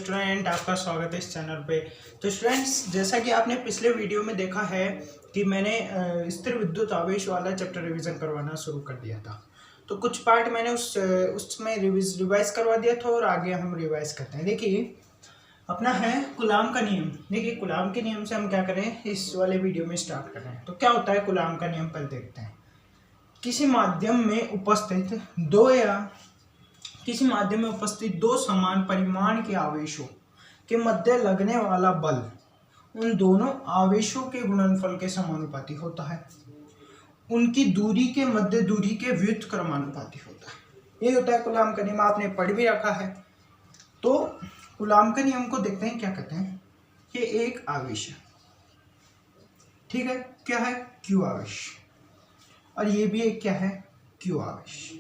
Student, आपका स्वागत है इस चैनल पे। तो स्टूडेंट्स, जैसा कि आपने पिछले वीडियो में देखा है कि मैंने स्थिर विद्युत आवेश वाला चैप्टर रिवीजन करवाना शुरू कर दिया था। तो कुछ पार्ट मैंने उसमें रिवाइज करवा दिया था और आगे हम रिवाइज करते हैं। देखिए, अपना है कूलाम का नियम। देखिए, कूलाम के नियम से हम क्या करें, इस वाले वीडियो में स्टार्ट कर रहे हैं। तो क्या होता है कूलाम का नियम, पहले देखते हैं। किसी माध्यम में उपस्थित दो समान परिमाण के आवेशों के मध्य लगने वाला बल उन दोनों आवेशों के गुणनफल के समानुपाती होता है। उनकी दूरी के मध्य दूरी के व्युत्क्रमानुपाती होता है। ये होता है कूलाम का नियम, आपने पढ़ भी रखा है। तो कूलाम के नियम को देखते हैं, क्या कहते हैं। ये एक आवेश है, ठीक है, क्या है, क्यू आवेश, और ये भी एक क्या है, क्यू आवेश।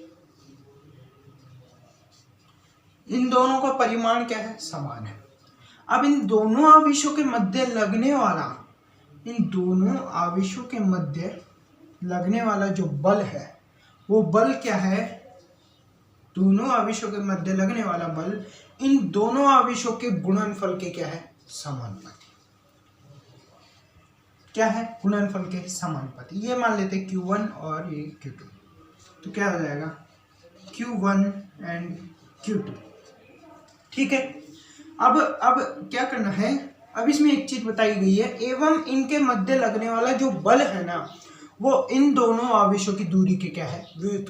इन दोनों का परिमाण क्या है, समान है। अब इन दोनों आवेशों के मध्य लगने वाला जो बल है, वो बल क्या है, दोनों आवेशों के मध्य लगने वाला बल इन दोनों आवेशों के गुणनफल के क्या है, समानुपाती। क्या है, गुणनफल के समानुपाती। ये मान लेते हैं Q1 और ये Q2। तो क्या हो जाएगा, Q1 एंड Q2, ठीक है। अब क्या करना है, अब इसमें एक चीज बताई गई है, एवं इनके मध्य लगने वाला जो बल है ना, वो इन दोनों आवेशों की दूरी के क्या है,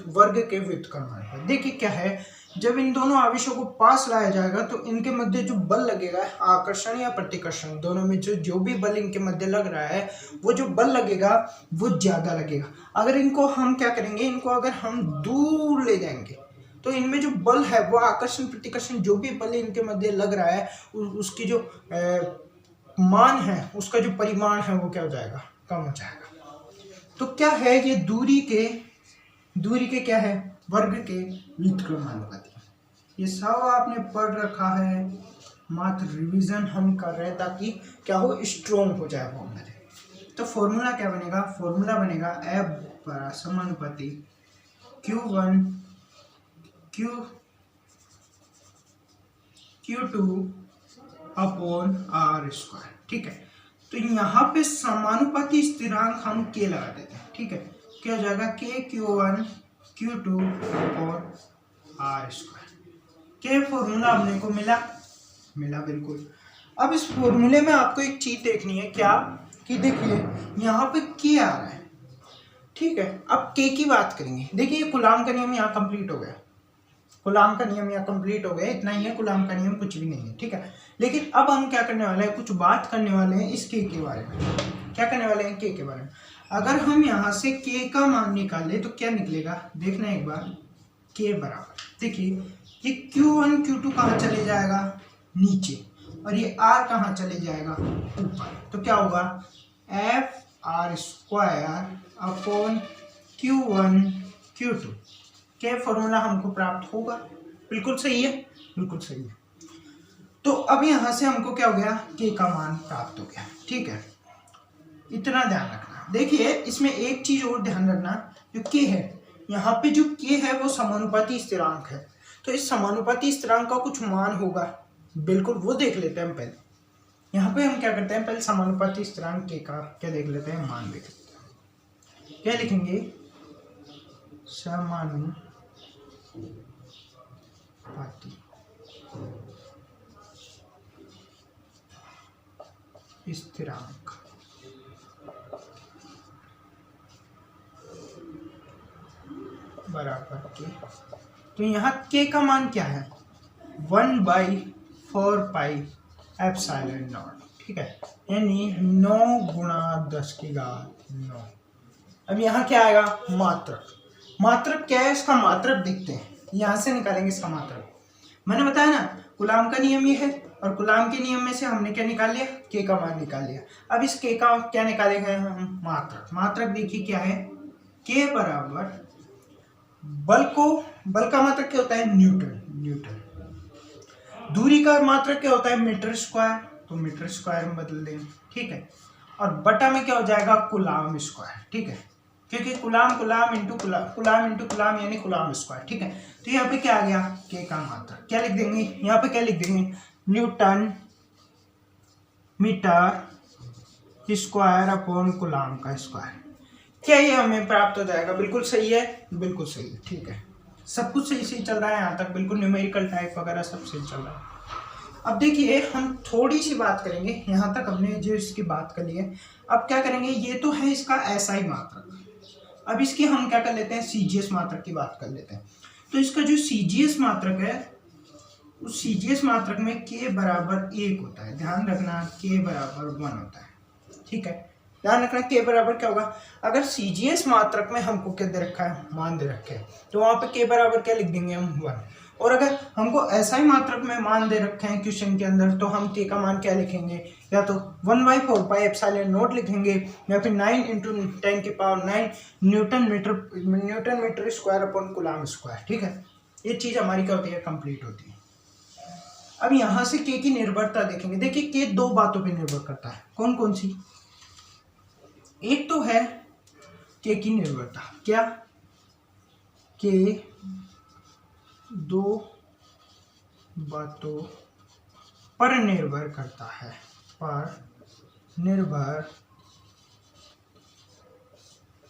वर्ग के व्युत्क्रमानुपाती है। देखिए क्या है, जब इन दोनों आवेशों को पास लाया जाएगा तो इनके मध्य जो बल लगेगा, आकर्षण या प्रतिकर्षण, दोनों में जो भी बल इनके मध्य लग रहा है, वो जो बल लगेगा वो ज्यादा लगेगा। अगर इनको हम क्या करेंगे, इनको अगर हम दूर ले जाएंगे तो इनमें जो बल है, वो आकर्षण प्रतिकर्षण, जो भी बल इनके मध्य लग रहा है, उसकी जो मान है, उसका जो परिमाण है, वो क्या हो जाएगा, कम हो जाएगा। तो क्या है, ये दूरी के क्या है, वर्ग के व्युत्क्रमानुपाती। ये सब आपने पढ़ रखा है, मात्र रिवीजन हम कर रहे हैं ताकि क्या हो, स्ट्रॉन्ग हो जाए वो हमारे। तो फॉर्मूला क्या बनेगा, फॉर्मूला बनेगा F समानुपाती Q1 Q2 upon R square, ठीक है। तो यहाँ पे समानुपाती स्थिरांक हम K लगा देते हैं, ठीक है। क्या हो जाएगा, K Q1 Q2 upon R square. K formula अपने को मिला बिल्कुल। अब इस फॉर्मूले में आपको एक चीज देखनी है, क्या कि देखिए यहाँ पे K आ रहा है, ठीक है। अब K की बात करेंगे। देखिए, कूलाम का नियम यहाँ कंप्लीट हो गया, इतना ही है। कूलाम का नियम कुछ भी नहीं है, ठीक है। लेकिन अब हम क्या करने वाले हैं, कुछ बात करने वाले हैं इस K के बारे में। क्या करने वाले हैं, K के बारे में। अगर हम यहाँ से K का मान निकाले तो क्या निकलेगा, देखना एक बार। K बराबर, देखिए ये Q1 Q2 कहाँ चले जाएगा, नीचे, और ये R कहाँ चले जाएगा, ऊपर। तो क्या होगा, FR square upon Q1 Q2। क्या फॉर्मूला हमको प्राप्त होगा, बिल्कुल सही है, बिल्कुल सही है। तो अब यहां से हमको क्या हो गया, K का मान प्राप्त हो गया, ठीक है। इतना ध्यान रखना। देखिए, इसमें एक चीज और ध्यान रखना, जो K है, यहाँ पे जो K है वो समानुपाती स्थिरांक है। तो इस समानुपाती स्थिरांक का कुछ मान होगा, बिल्कुल, वो देख लेते हैं हम पहले। यहाँ पे हम क्या करते हैं, पहले समानुपाती स्थिरांक K का क्या देख लेते हैं, मान देख लेते हैं। क्या लिखेंगे, समानुपाती स्थिरांक बराबर K। तो यहाँ K का मान क्या है, 1/4 पाई एप्सिलॉन नॉट, ठीक है, यानी 9 × 10⁻9। अब यहाँ क्या आएगा, मात्रक क्या है, इसका मात्रक देखते हैं, यहाँ से निकालेंगे इसका मात्रक। मैंने बताया ना, कूलाम का नियम ये है, और कूलाम के नियम में से हमने क्या निकाल लिया, K का मान निकाल लिया। अब इस K का क्या निकालेंगे हम, मात्रक देखिए क्या है, K बराबर बल का मात्रक क्या होता है, न्यूटन। दूरी का मात्रक क्या होता है, मीटर स्क्वायर, तो मीटर स्क्वायर में बदल देंगे, ठीक है। और बटा में क्या हो जाएगा, कूलाम स्क्वायर, ठीक है, क्योंकि कूलाम इंटू कूलाम यानी कूलाम स्क्वायर, ठीक है। तो यहाँ पे क्या आ गया, K का मात्रक। क्या लिख देंगे, यहाँ पे क्या लिख देंगे, newton metre square upon coulomb का स्क्वायर। क्या ये हमें प्राप्त हो जाएगा? बिल्कुल सही है, बिल्कुल सही है, ठीक है, सब कुछ सही सही चल रहा है यहाँ तक, बिल्कुल न्यूमेरिकल टाइप वगैरह सब सही चल रहा है। अब देखिए हम थोड़ी सी बात करेंगे, यहाँ तक हमने जो इसकी बात कर ली है, अब क्या करेंगे, ये तो है इसका एसआई मात्रक, अब इसकी हम क्या कर लेते हैं, सीजीएस मात्रक की बात कर लेते हैं। तो इसका जो सीजीएस मात्रक है, उस सीजीएस मात्रक में k बराबर 1 होता है, ध्यान रखना k बराबर 1 होता है, ठीक है, ध्यान रखना k बराबर क्या होगा, अगर सीजीएस मात्रक में हमको क्या दे रखा है, मान दे रखे हैं, तो वहां पे k बराबर क्या लिख देंगे हम 1, और अगर हमको एसआई मात्रक में मान दे रखे हैं क्वेश्चन के अंदर, तो हम k का मान क्या लिखेंगे, या तो 1/4 पाई एप्सिलॉन नॉट लिखेंगे, या फिर 9 × 10⁹ newton metre square upon coulomb square, ठीक है, ये चीज हमारी क्या होती है, कंप्लीट होती है। अब यहां से k की निर्भरता देखेंगे, देखिए k दो बातों पे निर्भर करता है, कौन कौन सी, एक तो है k की निर्भरता, क्या, k दो बातों पर निर्भर करता है, पर निर्भर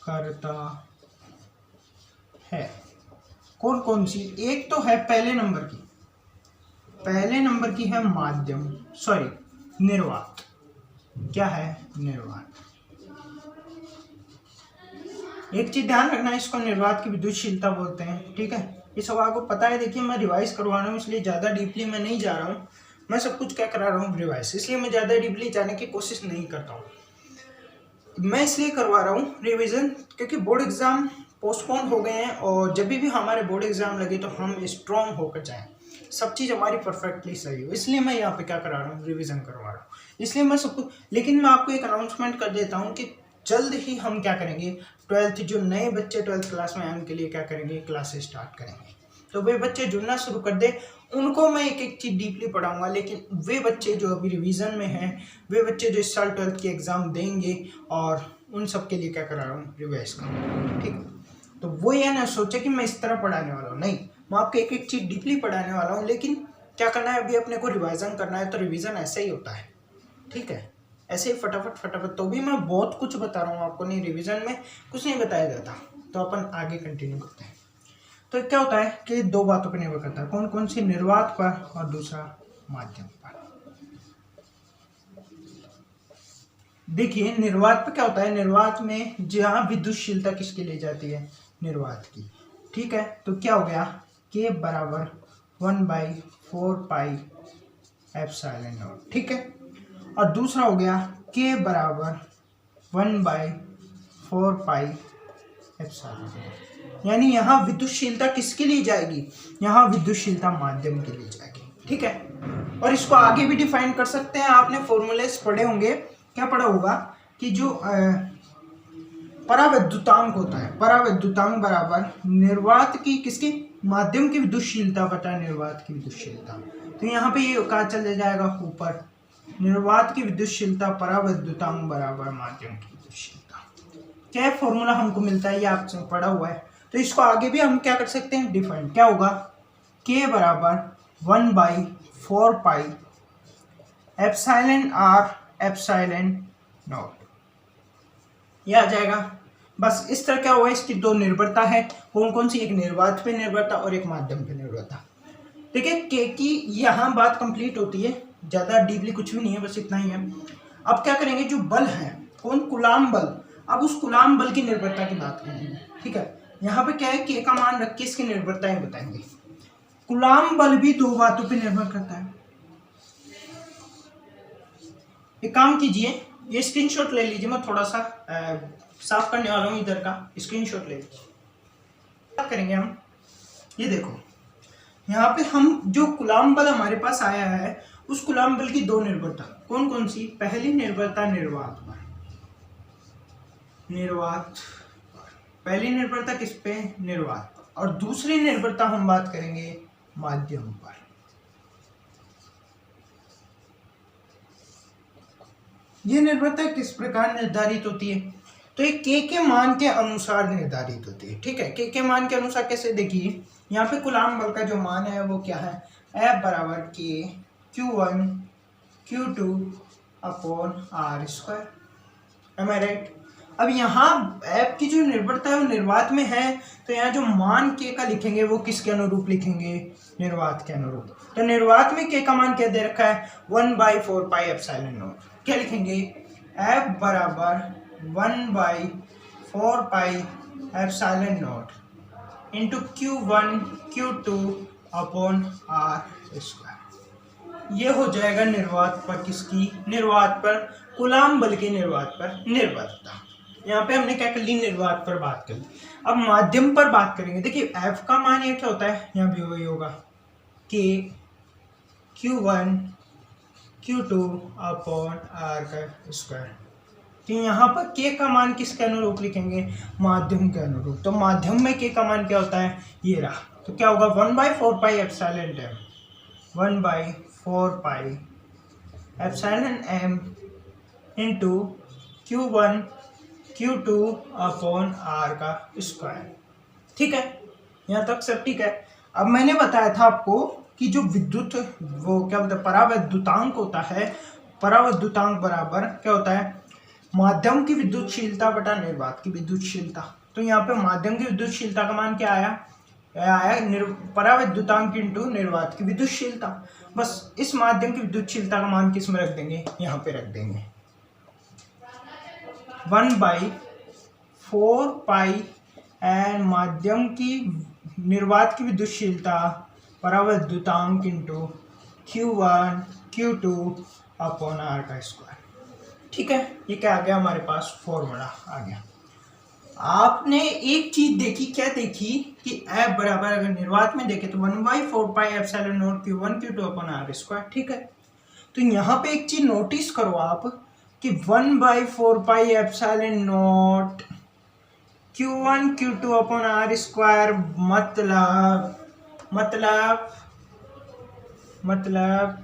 करता है, कौन कौन सी, एक तो है पहले नंबर की है माध्यम, सॉरी निर्वात, क्या है, निर्वात। एक चीज ध्यान रखना, इसको निर्वात की विद्युतशीलता बोलते हैं, ठीक है, ये सब आपको पता है। देखिए मैं रिवाइज करवा रहा हूँ, इसलिए ज़्यादा डीपली मैं नहीं जा रहा हूँ, मैं सब कुछ क्या करा रहा हूँ, रिवाइज, इसलिए मैं ज़्यादा डीपली जाने की कोशिश नहीं करता हूँ, मैं इसलिए करवा रहा हूँ रिवीजन, क्योंकि बोर्ड एग्जाम पोस्टपोन हो गए हैं, और जब भी हमारे बोर्ड एग्जाम लगे तो हम स्ट्रॉन्ग होकर जाएं, सब चीज़ हमारी परफेक्टली सही हो, इसलिए मैं यहाँ पे क्या करा रहा हूँ, रिवीजन करवा रहा हूँ, इसलिए मैं सब कुछ। लेकिन मैं आपको एक अनाउंसमेंट कर देता हूँ कि जल्द ही हम क्या करेंगे, 12th जो नए बच्चे 12th क्लास में आने के लिए क्या करेंगे, क्लासेस स्टार्ट करेंगे, तो वे बच्चे जुड़ना शुरू कर दे, उनको मैं एक एक चीज़ डीपली पढ़ाऊंगा। लेकिन वे बच्चे जो अभी रिवीजन में हैं, वे बच्चे जो इस साल 12th के एग्ज़ाम देंगे, और उन सब के लिए क्या करा रहा हूँ, रिवाइज कर रहा हूँ, ठीक। तो वो ये ना सोचे कि मैं इस तरह पढ़ाने वाला हूँ, नहीं, मैं आपको एक एक चीज़ डीपली पढ़ाने वाला हूँ, लेकिन क्या करना है, अभी अपने को रिवाइजन करना है, तो रिविज़न ऐसे ही होता है, ठीक है, ऐसे ही फटाफट, तो भी मैं बहुत कुछ बता रहा हूँ आपको, नहीं रिवीजन में कुछ नहीं बताया जाता। तो अपन आगे कंटिन्यू करते हैं। तो क्या होता है कि दो बातों पर निर्भर करता है, कौन कौन सी, निर्वात पर और दूसरा माध्यम पर। देखिए निर्वात पर क्या होता है, निर्वात में जहाँ विद्युतशीलता किसकी ली जाती है, निर्वात की, ठीक है, तो क्या हो गया, k बराबर 1/4 पाई एप्सिलॉन नॉट, ठीक है, और दूसरा हो गया k बराबर 1/4 पाई एप्सिलॉन नॉट, यानी यहाँ विद्युतशीलता किसके लिए जाएगी, यहाँ विद्युतशीलता माध्यम के लिए जाएगी, ठीक है। और इसको आगे भी डिफाइन कर सकते हैं, आपने फॉर्मूलेस पढ़े होंगे, क्या पढ़ा होगा कि जो परावैद्युतांक होता है, परावैद्युतांक बराबर निर्वात की किसकी, माध्यम की विद्युतशीलता बटा निर्वात की विद्युतशीलता। तो यहाँ पे ये कहा चले जाएगा ऊपर, निर्वात की विद्युतशीलता परावैद्युतांक बराबर माध्यम की विद्युतशीलता। क्या फॉर्मूला हमको मिलता है, ये आपसे पढ़ा हुआ है, तो इसको आगे भी हम क्या कर सकते हैं, डिफाइन, क्या होगा, k बराबर 1/4 pi epsilon r epsilon not, ये आ जाएगा। बस इस तरह क्या हुआ, इसकी दो निर्भरता है, कौन कौन सी, एक निर्वात पे निर्भरता और एक माध्यम पे निर्भरता। देखिए के की यहाँ बात कंप्लीट होती है, ज़्यादा डीपली कुछ भी नहीं है, बस इतना ही है। अब क्या करेंगे, जो बल है, कौन, कूलम बल, अब उस कूलम बल की निर्भरता की बात करेंगे, ठीक है। यहाँ पे क्या है, के का मान रख के इसकी निर्भरताएं बताएंगे। कूलम बल भी दो बातों पे निर्भर करता है। एक काम कीजिए, ये स्क्रीनशॉट ले लीजिए, मैं थोड़ा सा साफ करने वाला हूँ, इधर का स्क्रीनशॉट ले लीजिए। क्या करेंगे हम, ये देखो यहाँ पे हम जो कूलम बल हमारे पास आया है, उस कूलम बल की दो निर्भरता, कौन कौन सी, पहली निर्भरता निर्वात पर, निर्वात पहली निर्भरता किस पे, निर्वात पर, और दूसरी निर्भरता हम बात करेंगे माध्यम पर। ये निर्भरता किस प्रकार निर्धारित होती है, तो ये के मान के अनुसार निर्धारित होती है, ठीक है। के मान के अनुसार कैसे, देखिए यहाँ पे कूलम बल का जो मान है वो क्या है, F बराबर के Q1 Q2 upon R square. Am I right? अब यहाँ ऐप की जो निर्भरता है वो निर्वात में है, तो यहाँ जो मान के का लिखेंगे वो किसके अनुरूप लिखेंगे? निर्वात के अनुरूप। तो निर्वात में के का मान क्या दे रखा है? 1/4 पाई एप्सिलॉन नॉट। क्या लिखेंगे? एफ बराबर 1/4 pi epsilon naught into Q1 Q2 upon R square. ये हो जाएगा निर्वात पर किसकी? निर्वात पर कूलाम बल के निर्वात पर निर्भरता। यहाँ पे हमने क्या कर ली? निर्वात पर बात कर ली। अब माध्यम पर बात करेंगे। देखिए एफ का मान ये क्या होता है? यहाँ भी वही होगा कि Q1 Q2 अपॉन आर का स्क्वायर। तो यहाँ पर के का मान किसके अनुरूप लिखेंगे? माध्यम के अनुरूप। तो माध्यम में के का मान क्या होता है? ये रहा। तो क्या होगा? 1/4 pi epsilon M, 1/4 pi epsilon M into Q1 Q2 upon R का स्क्वायर। ठीक है, यहाँ तक सब ठीक है। अब मैंने बताया था आपको कि जो विद्युत वो क्या बोलते हैं परावैद्युतांक होता है, परावैद्युतांक बराबर क्या होता है? माध्यम की विद्युतशीलता बटा निर्वात की विद्युतशीलता। तो यहाँ पे माध्यम की विद्युतशीलता का मान क्या आया? परावैद्युतांक इंटू निर्वात की विद्युतशीलता। बस इस माध्यम की विद्युतशीलता का मान किस में रख देंगे? यहाँ पे रख देंगे 1/4 पाई एंड माध्यम की निर्वात की विद्युतशीलता परावैद्युतांक into Q1 Q2 upon R का स्क्वायर। ठीक है, ये क्या आ गया हमारे पास? फॉर्मूला आ गया। आपने एक चीज देखी, क्या देखी? कि एफ बराबर अगर निर्वात में देखे तो 1/4 pi epsilon naught Q1 Q2 upon R square. ठीक है, तो यहाँ पे एक चीज नोटिस करो आप कि 1/4 pi epsilon naught Q1 Q2 upon R square मतलब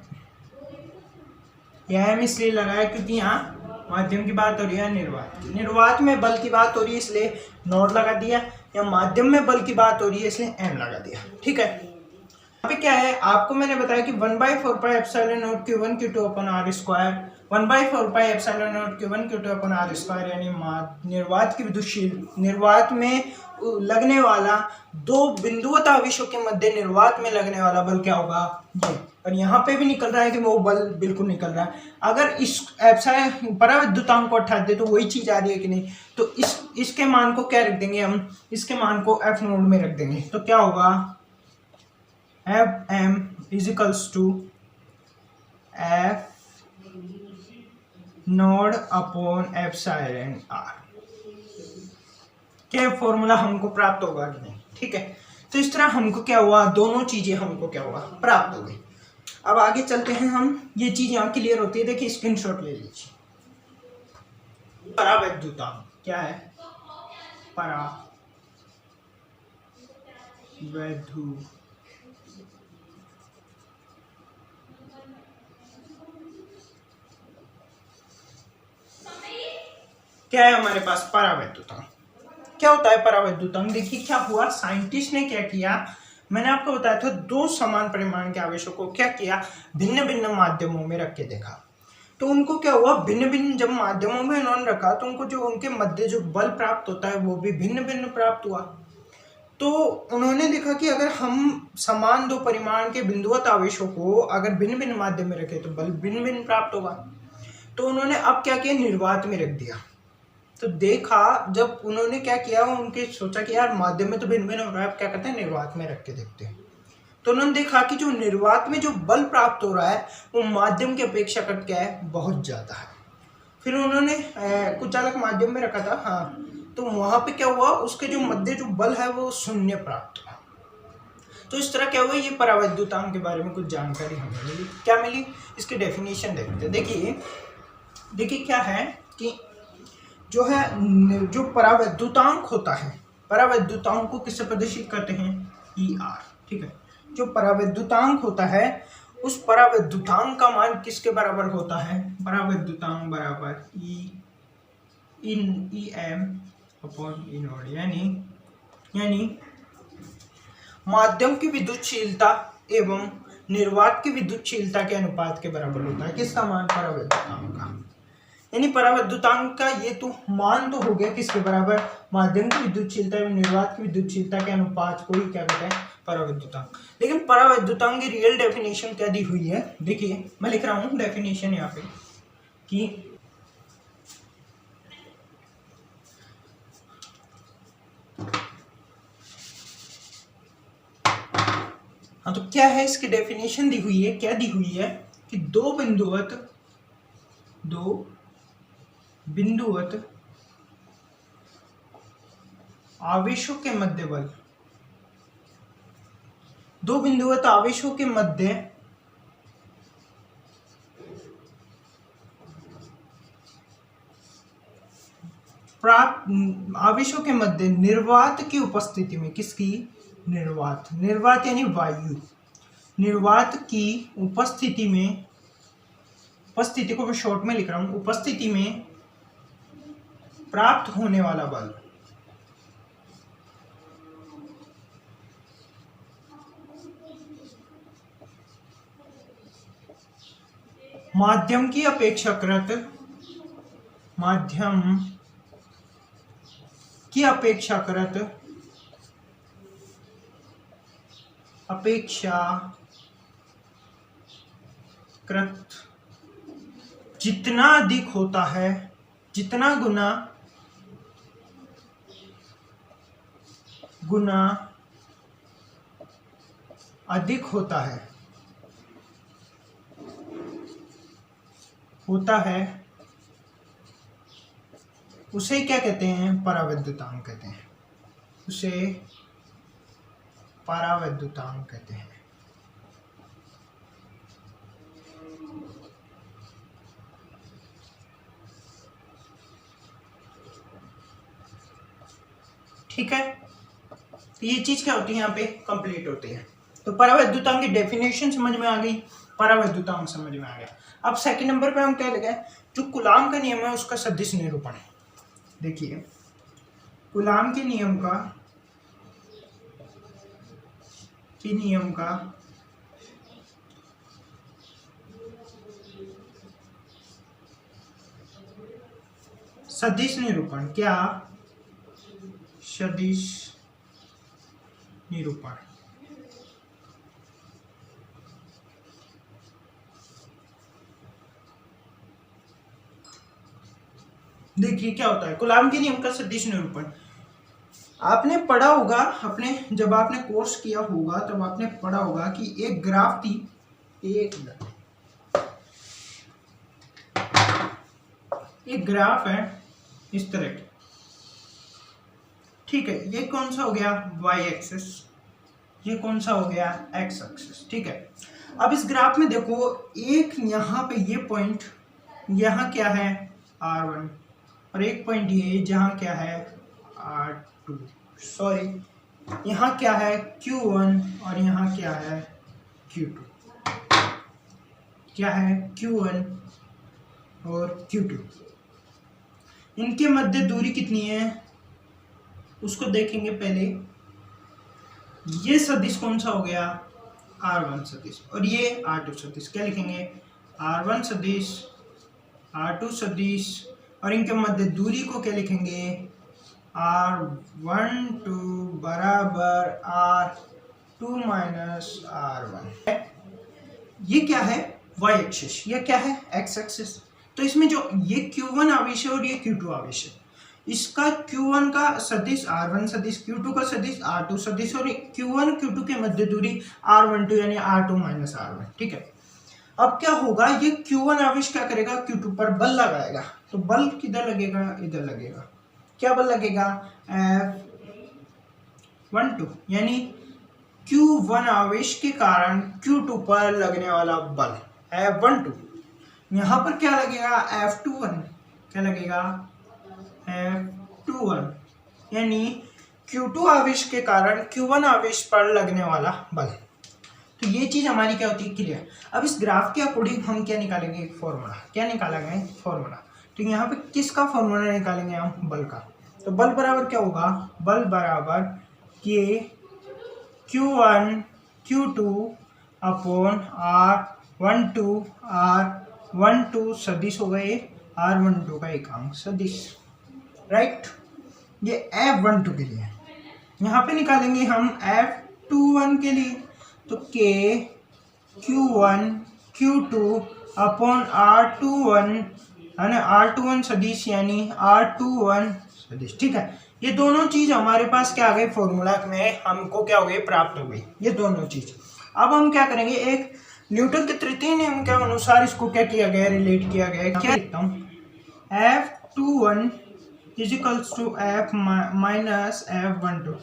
यह हम इसलिए लगाया क्योंकि यहाँ माध्यम की बात हो रही है, निर्वात की। निर्वात में बल की बात हो रही है इसलिए नॉट लगा दिया, या माध्यम में बल की बात हो रही है इसलिए एम लगा दिया। ठीक है, यहाँ पे क्या है? आपको मैंने बताया कि 1/4 pi epsilon naught Q1 Q2 upon R square, 1/4 pi epsilon naught Q1 Q2 upon R square, यानी निर्वात की विद्युतशील निर्वात में लगने वाला दो बिंदुवत आवेशों के मध्य निर्वात में लगने वाला बल क्या होगा? ये। और यहाँ पे भी निकल रहा है कि वो बल बिल्कुल निकल रहा है। अगर इस एप्सिलॉन परावैद्युतांक को हटा दे तो वही चीज आ रही है कि नहीं? तो इसके मान को क्या रख देंगे हम? इसके मान को एफ नोड में रख देंगे। तो क्या होगा? F M is equals to F node upon epsilon R. क्या फॉर्मूला हमको प्राप्त होगा कि नहीं? ठीक है, तो इस तरह हमको क्या हुआ? दोनों चीजें हमको क्या हुआ? प्राप्त हो गई। अब आगे चलते हैं हम। ये चीज यहाँ क्लियर होती है, देखिए स्क्रीनशॉट ले लीजिए। परावैद्युतांक क्या है? परावैद्यु क्या है हमारे पास? परावैद्युतांक। क्या होता है परावैद्युतांक? देखिए क्या हुआ, साइंटिस्ट ने क्या किया, मैंने आपको बताया था दो समान परिमाण के आवेशों को क्या किया? भिन्न भिन्न माध्यमों में रख के देखा। तो उनको क्या हुआ? भिन्न भिन्न जब माध्यमों में उन्होंने रखा तो उनको जो उनके मध्य जो बल प्राप्त होता है वो भी भिन्न भिन्न प्राप्त हुआ। तो उन्होंने देखा कि अगर हम समान दो परिमाण के बिंदुवत आवेशों को अगर भिन्न भिन्न माध्यम में रखें तो बल भिन्न भिन्न प्राप्त होगा। तो उन्होंने अब क्या किया? निर्वात में रख दिया। तो देखा, जब उन्होंने क्या किया, उनके सोचा कि यार माध्यम में तो भिन्न भिन्न हो रहा है, अब क्या करते हैं? निर्वात में रख के देखते हैं। तो उन्होंने देखा कि जो निर्वात में जो बल प्राप्त हो रहा है वो माध्यम की अपेक्षा कर क्या है? बहुत ज्यादा है। फिर उन्होंने कुछ अलग माध्यम में रखा था, हाँ, तो वहां पे क्या हुआ? उसके जो मध्य जो बल है वो शून्य प्राप्त हुआ। तो इस तरह क्या हुआ? ये परावैद्युतांक के बारे में कुछ जानकारी हमें मिली। क्या मिली? इसकी डेफिनेशन देखते हैं। देखिए क्या है कि जो है जो परावैद्युतांक होता है, परावैद्युतांक को किससे प्रदर्शित करते हैं? ER। ठीक है, जो परावैद्युतांक होता है उस परावैद्युतांक का मान किसके बराबर होता है? परावैद्युतांक बराबर EM अपॉन E नोड, यानी माध्यम की विद्युतशीलता एवं निर्वात की विद्युतशीलता के अनुपात के बराबर होता है। किसका मान? परावैद्युतांक का। यानी परावैद्युतांक का ये तो मान तो हो गया किसके बराबर? माध्यम की विद्युतशीलता एवं निर्वात की विद्युतशीलता के अनुपात को ही क्या कहते हैं? परावैद्युतांक। लेकिन परावैद्युतांक की रियल डेफिनेशन क्या दी हुई है? देखिए मैं लिख रहा हूँ डेफिनेशन यहाँ पे कि हाँ, तो क्या है इसकी डेफिनेशन दी हुई है? क्या दी हुई है कि दो बिंदुवत आवेशों के मध्य बल, दो बिंदुवत आवेशों के मध्य प्राप्त आवेशों के मध्य निर्वात की उपस्थिति में, किसकी? निर्वात। निर्वात यानी वायु। निर्वात की उपस्थिति में, उपस्थिति को मैं शॉर्ट में लिख रहा हूं, उपस्थिति में प्राप्त होने वाला बल माध्यम की अपेक्षाकृत जितना अधिक होता है, जितना गुना अधिक होता है उसे क्या कहते हैं? परावैद्युतांक कहते हैं। उसे परावैद्युतांक कहते हैं। ठीक है, तो ये चीज क्या होती है? यहाँ पे कंप्लीट होती है। तो परावैद्युतांक की डेफिनेशन समझ में आ गई, परावैद्युतांक समझ में आ गया। अब सेकंड नंबर पे हम क्या लगे? जो कूलाम का नियम है उसका सदिश निरूपण। देखिए कूलाम के नियम का सदिश निरूपण। क्या? सदिश निरूपण। देखिए क्या होता है कूलाम के नियम का सदिश निरूपण। आपने पढ़ा होगा, जब आपने कोर्स किया होगा तब आपने पढ़ा होगा कि एक ग्राफ थी, एक ग्राफ है इस तरह की। ठीक है, ये कौन सा हो गया? Y axis. ये कौन सा हो गया? X axis. ठीक है, अब इस ग्राफ में देखो, एक यहाँ पे ये पॉइंट, यहाँ क्या है? R1, और एक पॉइंट ये जहाँ क्या है? R2। सॉरी, यहाँ क्या है? Q1 और यहाँ क्या है? Q2। क्या है? Q1 और Q2। इनके मध्य दूरी कितनी है उसको देखेंगे पहले। ये सदिश कौन सा हो गया? R1 सदिश, और ये R2 सदिश। क्या लिखेंगे? R1 सदिश, R2 सदिश, और इनके मध्य दूरी को क्या लिखेंगे? R12 बराबर R2 माइनस R1। ये क्या है? Y axis. ये क्या है? X axis. तो इसमें जो ये Q1 आवेश है और ये Q2 आवेश है, इसका Q1 का सदिश R1 सदिश, Q2 का सदिश R2 सदिश, और Q1 Q2 के मध्य दूरी R12 यानी R2 माइनस R1। ठीक है, अब क्या होगा? ये Q1 आवेश क्या करेगा? Q2 पर बल लगाएगा। तो बल किधर लगेगा? इधर लगेगा। क्या बल लगेगा? F12, यानी Q1 आवेश के कारण Q2 पर लगने वाला बल F12। यहाँ पर क्या लगेगा? F21। क्या लगेगा? F21, यानी Q2 आवेश के कारण Q1 आवेश पर लगने वाला बल। तो ये चीज हमारी क्या होती है? क्लियर। अब इस ग्राफ के अकॉर्डिंग हम क्या निकालेंगे? फॉर्मूला। क्या निकालेंगे? फॉर्मूला। तो यहाँ पे किसका फॉर्मूला निकालेंगे हम? बल का। तो बल बराबर क्या होगा? बल बराबर K Q1 Q2 upon R12 R12 सदिश हो गए R12 का एकांक सदिश, राइट। ये F12 के लिए है। यहाँ पे निकालेंगे हम F21 के लिए, तो K Q1 Q2 upon R21 है ना, R21 सदिश यानी R21 सदिश, ठीक है। ये दोनों चीज हमारे पास क्या आ गई, फॉर्मूला में हमको क्या हो गई, प्राप्त हो गई ये दोनों चीज। अब हम क्या करेंगे, एक न्यूटन के तृतीय नियम के अनुसार इसको क्या किया गया, रिलेट किया गया। क्या लिखता हूँ, F21 equals to F minus F12,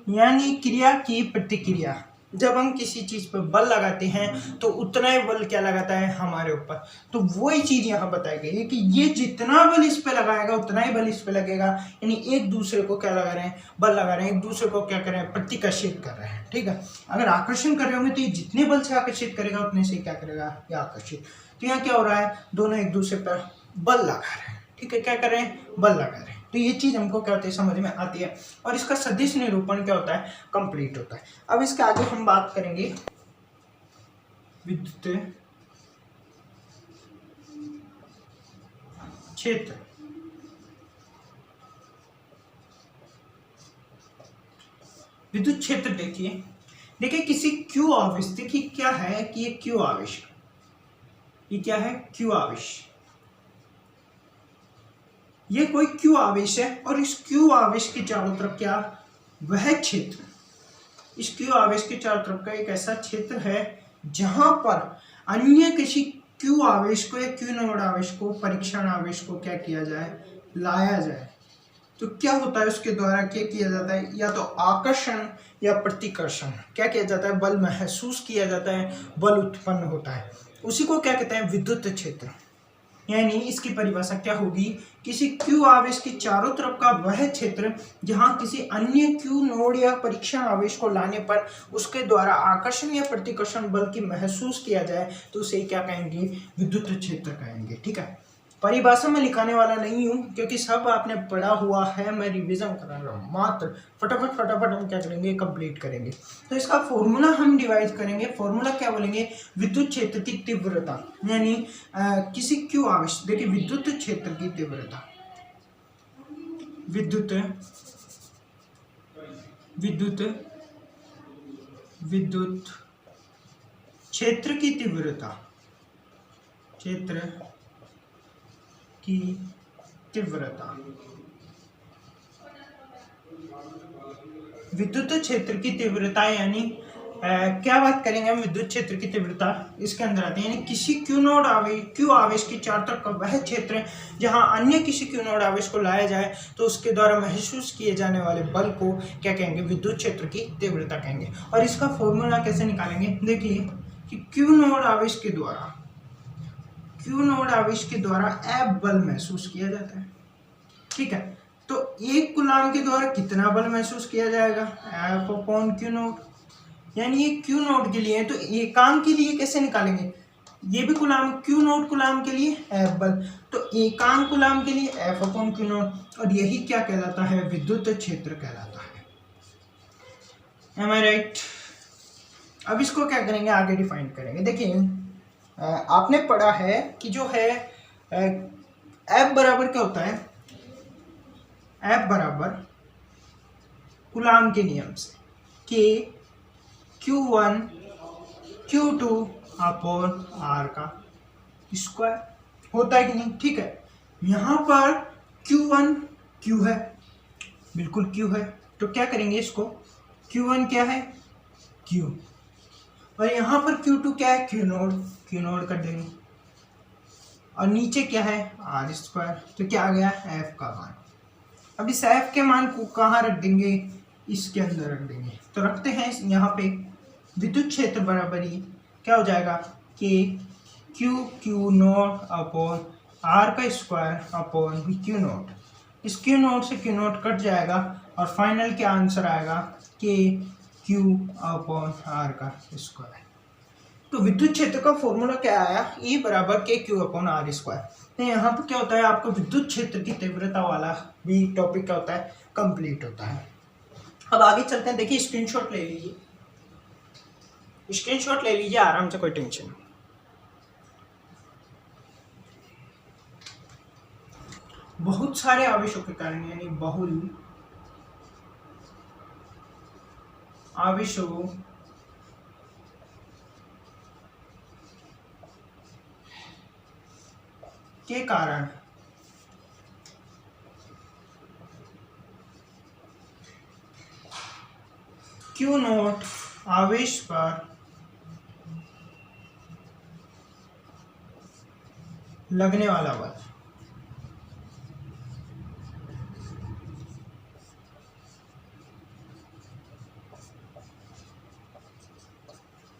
यानी क्रिया की प्रतिक्रिया। जब हम किसी चीज पर बल लगाते हैं तो उतना ही बल क्या लगाता है हमारे ऊपर, तो वही चीज यहाँ बताई गई है कि ये जितना बल इस पे लगाएगा उतना ही बल इस पे लगेगा, यानी एक दूसरे को क्या लगा रहे हैं, बल लगा रहे हैं, एक दूसरे को क्या कर रहे हैं, प्रतिकर्षित कर रहे हैं, ठीक है। अगर आकर्षण कर रहे होंगे तो ये जितने बल से आकर्षित करेगा उतने से क्या करेगा, ये आकर्षित। तो यहाँ क्या हो रहा है, दोनों एक दूसरे पर बल लगा रहे हैं, ठीक है, क्या कर रहे हैं, बल लगा रहे हैं। तो ये चीज हमको क्या होती है, समझ में आती है, और इसका सदिश निरूपण क्या होता है, कंप्लीट होता है। अब इसके आगे हम बात करेंगे विद्युत क्षेत्र। विद्युत क्षेत्र देखिए किसी क्यू आवेश, देखिए क्या है कि ये क्यू आवेश, ये क्या है, क्यू आवेश, ये कोई क्यू आवेश है, और इस क्यू आवेश के चारों तरफ क्या, वह क्षेत्र, इस क्यू आवेश के चारों तरफ का एक ऐसा क्षेत्र है जहां पर अन्य किसी क्यू आवेश को या क्यू नोड आवेश को, परीक्षण आवेश को क्या किया जाए, लाया जाए। तो क्या होता है, उसके द्वारा क्या किया जाता है, या तो आकर्षण या प्रतिकर्षण, क्या किया जाता है, बल महसूस किया जाता है, बल उत्पन्न होता है, उसी को क्या कहते हैं, विद्युत क्षेत्र। यानी इसकी परिभाषा क्या होगी, किसी क्यू आवेश के चारों तरफ का वह क्षेत्र जहां किसी अन्य क्यू नोड या परीक्षण आवेश को लाने पर उसके द्वारा आकर्षण या प्रतिकर्षण बल की महसूस किया जाए, तो उसे क्या कहेंगे, विद्युत क्षेत्र कहेंगे, ठीक है। परिभाषा में लिखाने वाला नहीं हूँ क्योंकि सब आपने पढ़ा हुआ है, मैं रिवीजन करा रहा हूँ, मात्र फटाफट हम क्या करेंगे, कंप्लीट करेंगे। तो इसका फॉर्मूला हम डिवाइड करेंगे, फॉर्मूला क्या बोलेंगे, विद्युत क्षेत्र की तीव्रता, यानी किसी क्यू आवेश, देखिए विद्युत क्षेत्र की तीव्रता, विद्युत क्षेत्र की तीव्रता, क्षेत्र की तीव्रता, विद्युत क्षेत्र की तीव्रता, यानी क्या बात करेंगे हम, विद्युत क्षेत्र की तीव्रता इसके अंदर आती है, यानी किसी क्यू आवेश के चारों तरफ का वह क्षेत्र जहां अन्य किसी क्यू नोड आवेश को लाया जाए तो उसके द्वारा महसूस किए जाने वाले बल को क्या कहेंगे, विद्युत क्षेत्र की तीव्रता कहेंगे। और इसका फॉर्मूला कैसे निकालेंगे, देखिए कि क्यू नोड आवेश के द्वारा F बल महसूस किया जाता है, ठीक है। तो एक कूलाम के द्वारा कितना बल महसूस किया जाएगा, F अपॉन क्यू नोड, यानी ये क्यू नोड के लिए है, तो एकांक के लिए कैसे निकालेंगे, ये भी कूलाम, क्यू नोड कूलाम के लिए F बल, तो एकांक कूलाम के लिए F अपॉन क्यू नोड, और यही क्या कहलाता है, विद्युत क्षेत्र कहलाता है। Am I right? अब इसको क्या करेंगे, आगे डिफाइन करेंगे। देखिए आपने पढ़ा है कि जो है F बराबर क्या होता है, F बराबर कूलाम के नियम से कि Q1 Q2 अपॉन R का स्क्वायर होता है कि नहीं, ठीक है। यहाँ पर Q1 Q है, बिल्कुल Q है, तो क्या करेंगे इसको, Q1 क्या है, Q, और यहाँ पर Q2 क्या है, Q नोड कर देंगे, और नीचे क्या है, R स्क्वायर, तो क्या आ गया, F का मान। अब इस F के मान को कहाँ रख देंगे, इसके अंदर रख देंगे, तो रखते हैं यहाँ पे, विद्युत क्षेत्र बराबर ही क्या हो जाएगा, कि Q नोड अपॉन R का स्क्वायर अपॉन Q नोड, इस Q नोड से Q नोड कट जाएगा, और फाइनल क्या आंसर आएगा, कि Q अपॉन R का स्क्वायर। तो विद्युत क्षेत्र का फॉर्मूला क्या आया, E बराबर के Q अपॉन R स्क्वायर। तो यहाँ पर क्या होता है, आपको विद्युत क्षेत्र की तीव्रता वाला भी टॉपिक क्या होता है, कंप्लीट होता है। अब आगे चलते हैं, देखिए स्क्रीनशॉट ले लीजिए, स्क्रीनशॉट ले लीजिए आराम से, कोई टेंशन नहीं। बहुत सारे आवेशों के कारण यानी बहुल आवेशों के कारण Q नॉट आवेश पर लगने वाला बल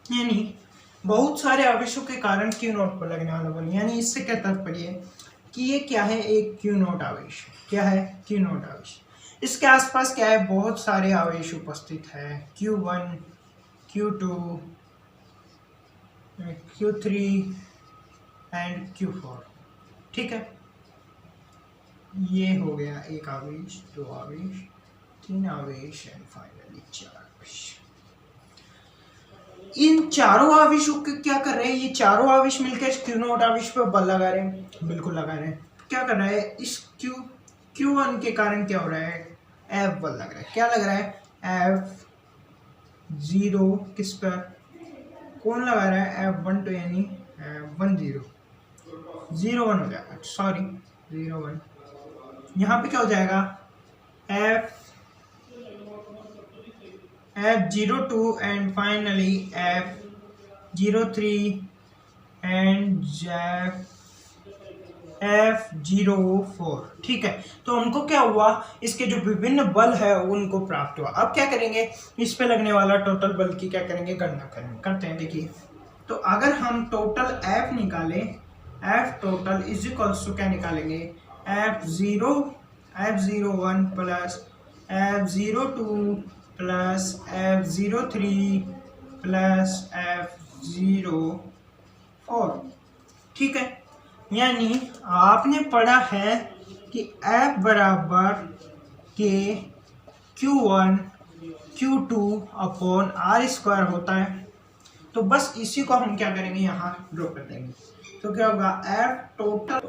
यानी बहुत सारे आवेशों के कारण Q नॉट पर लगने वाला बल, यानी इससे क्या तात्पर्य है कि ये क्या है, एक Q नॉट आवेश। क्या है? Q नॉट आवेश। इसके आसपास क्या है, बहुत सारे आवेश उपस्थित है, Q1 Q2 Q3 and Q4। ठीक है, ये हो गया एक आवेश, दो आवेश, तीन आवेश एंड फाइनली चार आवेश। इन चारों आवेशों के क्या कर रहे हैं, ये चारों आवेश मिलकर Q नॉट आवेश पर बल लगा रहे हैं, बिल्कुल लगा रहे हैं। क्या कर रहा है, इस Q1 के कारण क्या हो रहा है, F बल लग रहा है। क्या लग रहा है, F0 किस पर, कौन लगा रहा है, F1 तो यानी F1 0 1 हो जाएगा, सॉरी 0 1। यहाँ पे क्या हो जाएगा, F02 and finally F03 and F04। ठीक है, तो हमको क्या हुआ, इसके जो विभिन्न बल है उनको प्राप्त हुआ। अब क्या करेंगे, इस पे लगने वाला टोटल बल की क्या करेंगे, गणना करते हैं। देखिए, तो अगर हम टोटल F निकालें, F total is equals to क्या निकालेंगे, F01 plus F02 plus F03 plus F04। ठीक है, यानी आपने पढ़ा है कि F बराबर के Q1 Q2 अपॉन R² होता है। तो बस इसी को हम क्या करेंगे, यहाँ ड्रॉ कर देंगे। तो क्या होगा, F टोटल,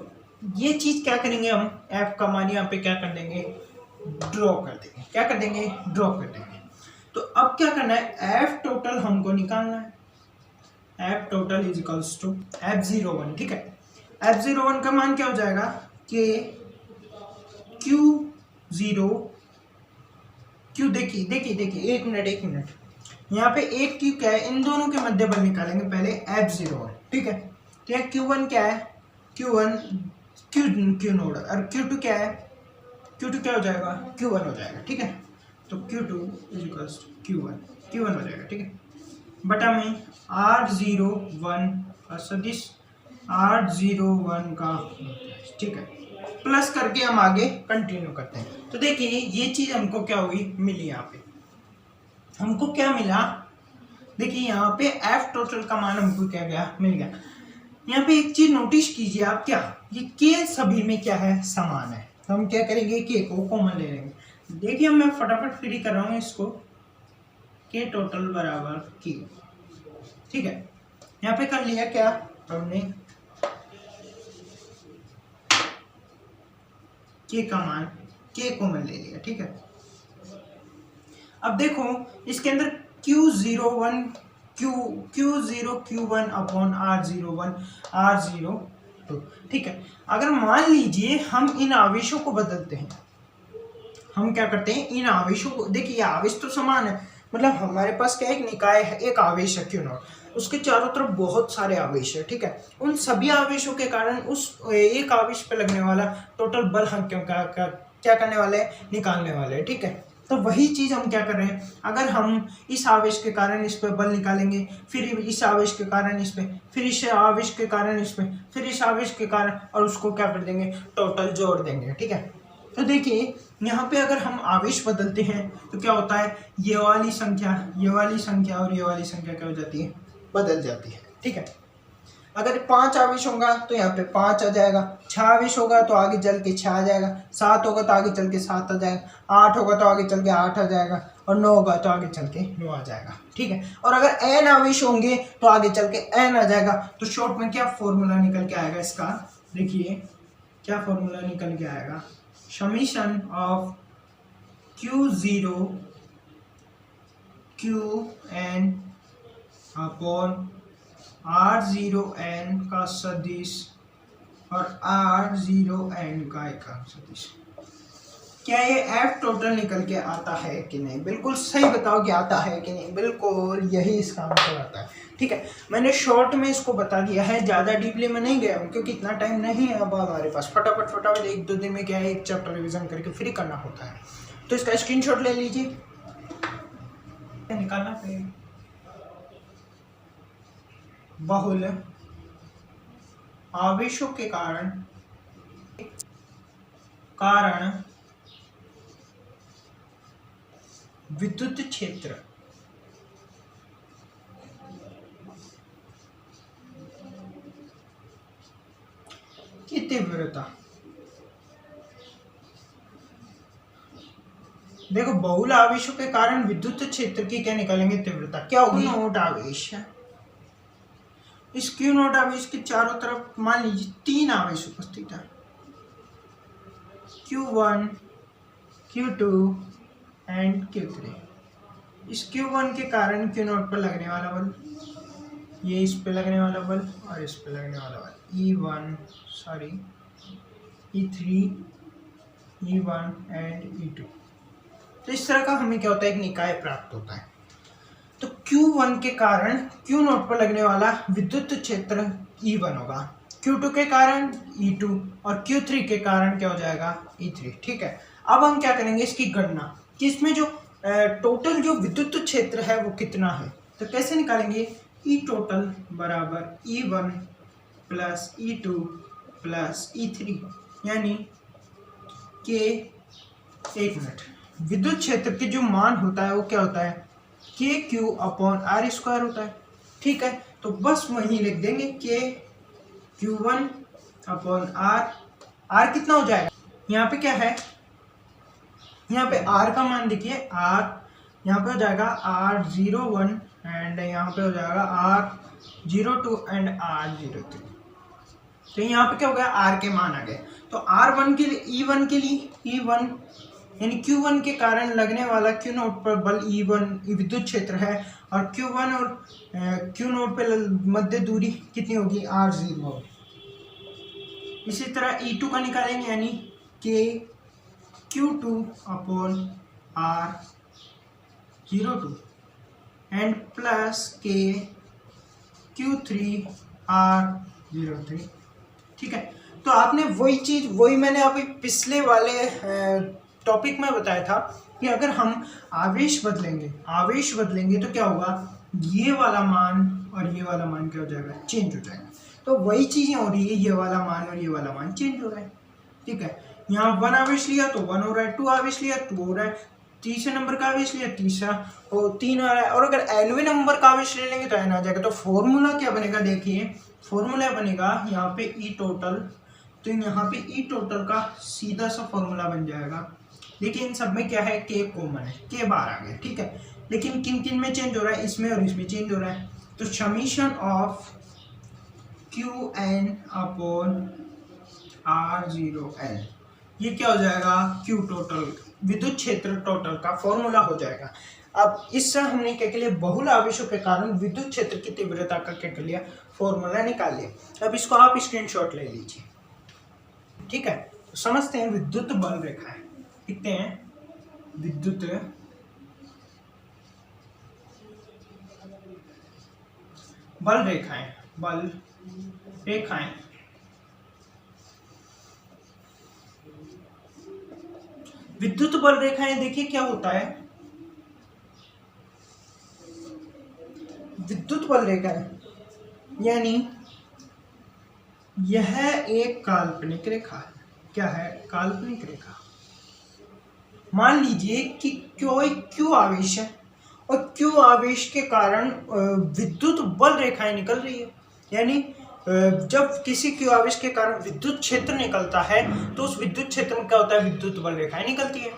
ये चीज क्या करेंगे हम, F का मान यहाँ पे क्या कर देंगे, ड्रॉ कर देंगे। क्या कर देंगे, ड्रॉ कर देंगे। तो अब क्या करना है, F टोटल हमको निकालना है। F total is equals to F01। ठीक है, F01 का मान क्या हो जाएगा, कि Q0 Q, देखिए एक मिनट, यहाँ पे एक Q क्या है, इन दोनों के मध्य बल निकालेंगे पहले, F01। ठीक है, तो यहाँ Q1 क्या है, Q1 Q नोड, और Q2 क्या है, Q2 क्या हो जाएगा, Q1 हो जाएगा। ठीक है, तो Q2 is equals to Q1 हो जाएगा। ठीक है, बटा में R01 और सदिश R01 का, ठीक है, प्लस करके हम आगे कंटिन्यू करते हैं। तो देखिए, ये चीज हमको क्या हुई, मिली। यहाँ पे हमको क्या मिला, देखिए यहाँ पे F टोटल का मान हमको क्या गया, मिल गया। यहाँ पे एक चीज नोटिस कीजिए आप, क्या ये K सभी में क्या है, समान है। तो हम क्या करेंगे, K को कॉमन ले लेंगे। देखिए मैं फटाफट फ्री कर रहा हूँ इसको, K टोटल बराबर Q। ठीक है, यहाँ पे कर लिया क्या हमने, K का मान, K कॉमन ले लिया। ठीक है, अब देखो इसके अंदर Q01 Q1 upon R01 R02। ठीक है, अगर मान लीजिए हम इन आवेशों को बदलते हैं, हम क्या करते हैं, इन आवेशों को, देखिए आवेश तो समान है, मतलब हमारे पास क्या एक निकाय है, एक आवेश है Q नॉट, उसके चारों तरफ बहुत सारे आवेश है। ठीक है, उन सभी आवेशों के कारण उस एक आवेश पे लगने वाला टोटल बल हम क्या करने वाले हैं, निकालने वाले हैं। ठीक है, तो वही चीज हम क्या कर रहे हैं, अगर हम इस आवेश के कारण इस पे बल निकालेंगे, फिर इस आवेश के कारण इस पे, फिर इस आवेश के कारण इस पे, फिर इस आवेश के कारण, और उसको क्या कर देंगे, टोटल जोड़ देंगे। ठीक है, तो देखिए यहाँ पे अगर हम आवेश बदलते हैं तो क्या होता है, ये वाली संख्या और ये वाली संख्या क्या हो जाती है, बदल जाती है। ठीक है, अगर 5 आवेश होगा तो यहाँ पे 5 आ जाएगा, 6 आवेश होगा तो आगे चल के 6 आ जाएगा, 7 होगा तो आगे चल के 7 आ जाएगा, 8 होगा तो आगे चल के 8 आ जाएगा, और 9 होगा तो आगे चल के 9 आ जाएगा, ठीक है। और अगर n आवेश होंगे तो आगे चल के n आ जाएगा। तो शॉर्ट में क्या फॉर्मूला निकल के आएगा इसका, देखिए क्या फॉर्मूला निकल के आएगा, summation of Q0 Qn upon R0n का सदिश और R0n का एकांक सदिश। क्या ये F टोटल निकल के आता है कि नहीं? बिल्कुल सही बताओ कि आता है कि नहीं। बिल्कुल यही इसका आंसर आता है, ठीक है। मैंने शॉर्ट में इसको बता दिया है, ज़्यादा डीपली में नहीं गया हूँ क्योंकि इतना टाइम नहीं है अब हमारे पास। फटाफट 1-2 दिन में क्या है, एक चैप्टर रिविजन करके फ्री करना होता है। तो इसका स्क्रीनशॉट ले लीजिए, निकालना पड़ेगा। बहुल आवेशों के कारण विद्युत क्षेत्र की तीव्रता, देखो बहुल आवेशों के कारण विद्युत क्षेत्र की क्या निकालेंगे, तीव्रता क्या होगी, नोट आवेश है। इस Q नोट आवेश के चारों तरफ मान लीजिए 3 आवेश उपस्थित है, Q1 Q2 एंड Q3। इस Q1 के कारण Q नोट पर लगने वाला बल, ये इस पे लगने वाला बल और इस पे लगने वाला बल, E3 E1 एंड E2। तो इस तरह का हमें क्या होता है, एक निकाय प्राप्त होता है। तो Q1 के कारण Q नोट पर लगने वाला विद्युत क्षेत्र E1 होगा, Q2 के कारण E2 और Q3 के कारण क्या हो जाएगा, E3, ठीक है। अब हम क्या करेंगे इसकी गणना कि इसमें जो टोटल जो विद्युत क्षेत्र है वो कितना है। तो कैसे निकालेंगे, E टोटल बराबर E1 plus E2 plus E3, यानी के, एक मिनट, विद्युत क्षेत्र के जो मान होता है वो क्या होता है, के क्यू अपॉन आर स्क्वायर होता है, ठीक है। तो बस वहीं लिख देंगे के Q1 अपॉन आर कितना हो जाएगा, यहाँ पे क्या है, यहाँ पे आर का मान देखिए, आर यहाँ पे हो जाएगा R01 एंड यहाँ पे हो जाएगा R02 एंड R03। तो यहाँ पे क्या हो गया, आर के मान आ गए। तो R1 के लिए E1 के लिए E1 यानी Q1 के कारण लगने वाला Q नोट पर बल E1 विद्युत क्षेत्र है, और Q1 और Q नोट पे मध्य दूरी कितनी होगी, R0 होगी। इसी तरह E2 का निकालेंगे, यानी के Q2 upon R02 and plus के Q3 R03, ठीक है। तो आपने वही मैंने अभी पिछले वाले टॉपिक में बताया था कि अगर हम आवेश बदलेंगे तो क्या होगा, ये वाला मान और ये वाला मान क्या हो जाएगा, चेंज हो जाएगा। तो वही चीजें हो रही है, ये वाला मान और ये वाला मान चेंज हो रहा है, ठीक है। यहाँ 1 आवेश लिया तो 1 हो रहा है, 2 आवेश लिया 2 हो रहा है, तीसरे नंबर का आवेश लिया तीसरा और 3 आ रहा है, और अगर nवें नंबर का आवेश ले लेंगे तो n आ जाएगा। तो फॉर्मूला क्या बनेगा, देखिए फॉर्मूला बनेगा यहाँ पे E टोटल, तो यहाँ पे E टोटल का सीधा सा फॉर्मूला बन जाएगा। देखिए इन सब में क्या है, के कॉमन है, के बाहर आ गया, ठीक है। लेकिन किन किन में चेंज हो रहा है, इसमें और इसमें चेंज हो रहा है। तो summation of Qn upon R0n, ये क्या हो जाएगा, Q टोटल विद्युत क्षेत्र टोटल का फॉर्मूला हो जाएगा। अब इससे हमने क्या कर लिया, बहुल आवेशों के कारण विद्युत क्षेत्र की तीव्रता का क्या कर लिया, फॉर्मूला निकाल लिया। अब इसको आप स्क्रीनशॉट ले लीजिए, ठीक है। तो समझते हैं विद्युत बल रेखाएं, लिखते हैं विद्युत बल रेखाएं विद्युत बल रेखाएं, देखिए क्या होता है, विद्युत बल रेखाएं यानी यह एक काल्पनिक रेखा है। क्या है, काल्पनिक रेखा। मान लीजिए कि कोई Q आवेश है और Q आवेश के कारण विद्युत बल रेखाएं निकल रही है, यानी जब किसी Q आवेश के कारण विद्युत क्षेत्र निकलता है तो उस विद्युत क्षेत्र में क्या होता है, विद्युत बल रेखाएं निकलती है,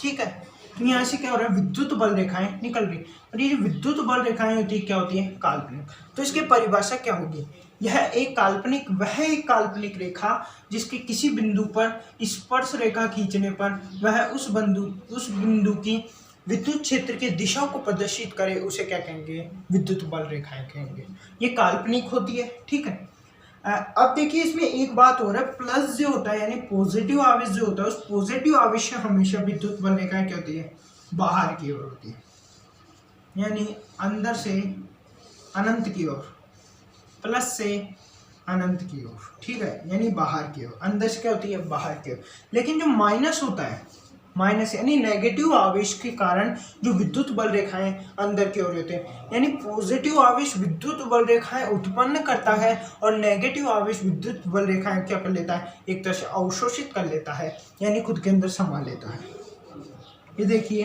ठीक है। तो यहाँ से क्या हो रहा है, विद्युत बल रेखाएं निकल रही, और ये जो विद्युत बल रेखाएं होती है क्या होती है, काल्पनिक। तो इसकी परिभाषा क्या होगी, यह एक काल्पनिक, वह एक काल्पनिक रेखा जिसके किसी बिंदु पर स्पर्श रेखा खींचने पर वह उस बिंदु की विद्युत क्षेत्र की दिशा को प्रदर्शित करे, उसे क्या कहेंगे, विद्युत बल रेखाएं कहेंगे। ये काल्पनिक होती है, ठीक है। अब देखिए इसमें एक बात हो रहा है, प्लस जो होता है यानी पॉजिटिव आवेश जो होता है, उस पॉजिटिव आवेश से हमेशा विद्युत बल रेखाएं क्या होती है, बाहर की ओर होती है, यानी अंदर से अनंत की ओर, प्लस से अनंत की ओर, ठीक है, यानी बाहर की ओर। अंदर से क्या होती है, बाहर की ओर। लेकिन जो माइनस होता है, माइनस यानी नेगेटिव आवेश के कारण जो विद्युत बल रेखाएं अंदर की ओर होते हैं, यानी पॉजिटिव आवेश विद्युत बल रेखाएं उत्पन्न करता है और नेगेटिव आवेश विद्युत बल रेखाएं क्या कर लेता है, एक तरह से अवशोषित कर लेता है, यानी खुद के अंदर समा लेता है। ये देखिए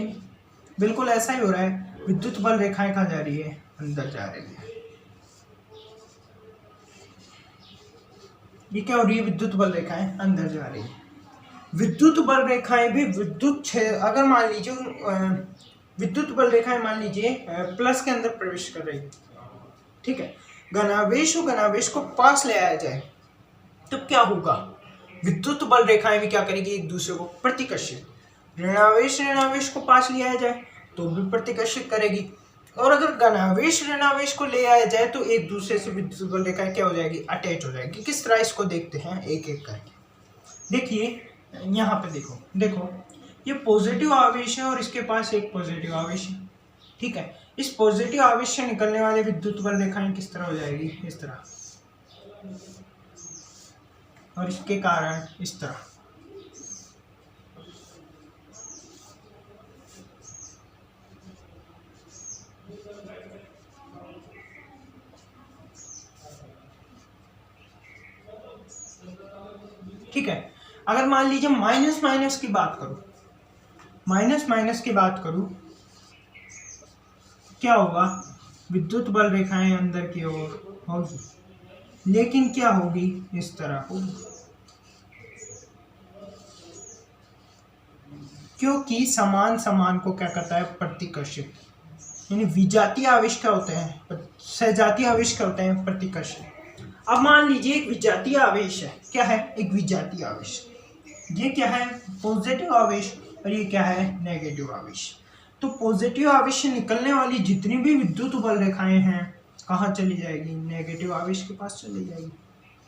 बिल्कुल ऐसा ही हो रहा है, विद्युत बल रेखाएं कहाँ जा रही है, अंदर जा रही है। ये क्या हो रही है, विद्युत बल रेखाएं अंदर जा रही है। विद्युत बल रेखाएं भी अगर मान लीजिए विद्युत बल रेखाएं मान लीजिए प्लस के अंदर प्रवेश कर रही है, ठीक है, घनावेश और घनावेश को पास ले आया जाए तो क्या होगा, विद्युत बल रेखाएं भी क्या करेगी, एक दूसरे को प्रतिकर्षित। ऋणावेश को पास ले आया जाए तो भी प्रतिकर्षित करेगी, और अगर घनावेश ऋणावेश को ले आया जाए तो एक दूसरे से विद्युत बल रेखाएं क्या हो जाएगी, अटैच हो जाएगी। किस तरह इसको देखते हैं एक एक करके। देखिए यहाँ पे देखो ये पॉजिटिव आवेश है और इसके पास एक पॉजिटिव आवेश है, ठीक है। इस पॉजिटिव आवेश से निकलने वाले विद्युत बल रेखाएं किस तरह हो जाएगी, इस तरह, और इसके कारण इस तरह। ठीक है, अगर मान लीजिए माइनस माइनस की बात करूं, माइनस की बात करूं, क्या होगा, विद्युत बल रेखाएं अंदर की ओर होगी, लेकिन क्या होगी, इस तरह होगी, क्योंकि समान समान को क्या करता है, प्रतिकर्षित। यानी विजातीय आवेश क्या होते हैं, सजातीय आवेश क्या होते हैं, प्रतिकर्षित। अब मान लीजिए एक विजातीय आवेश है, क्या है, एक विजातीय आवेश, ये क्या है, पॉजिटिव आवेश, और ये क्या है, नेगेटिव आवेश। तो पॉजिटिव आवेश से निकलने वाली जितनी भी विद्युत बल रेखाएं हैं कहाँ चली जाएगी, नेगेटिव आवेश के पास चली जाएगी।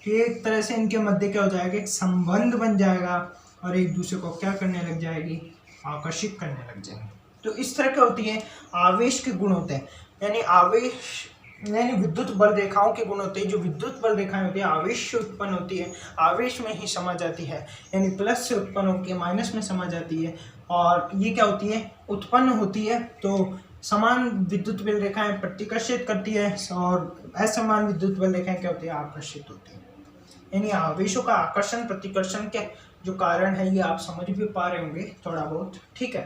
तो एक तरह से इनके मध्य क्या हो जाएगा, एक संबंध बन जाएगा और एक दूसरे को क्या करने लग जाएगी, आकर्षित करने लग जाएगी। तो इस तरह क्या होती है, आवेश के गुण होते हैं, यानी आवेश यानी विद्युत बल रेखाओं के गुण होते हैं। जो विद्युत बल रेखाएं होती है आवेश से उत्पन्न होती है, आवेश में ही समा जाती है, यानी प्लस से उत्पन्न होकर माइनस में समा जाती है, और ये क्या होती है, उत्पन्न होती है तो समान विद्युत बल रेखाएं प्रतिकर्षित करती है, और असमान विद्युत बल रेखाएं क्या होती है, आकर्षित होती है। यानी आवेशों का आकर्षण प्रतिकर्षण के जो कारण है ये आप समझ भी पा रहे होंगे थोड़ा बहुत, ठीक है।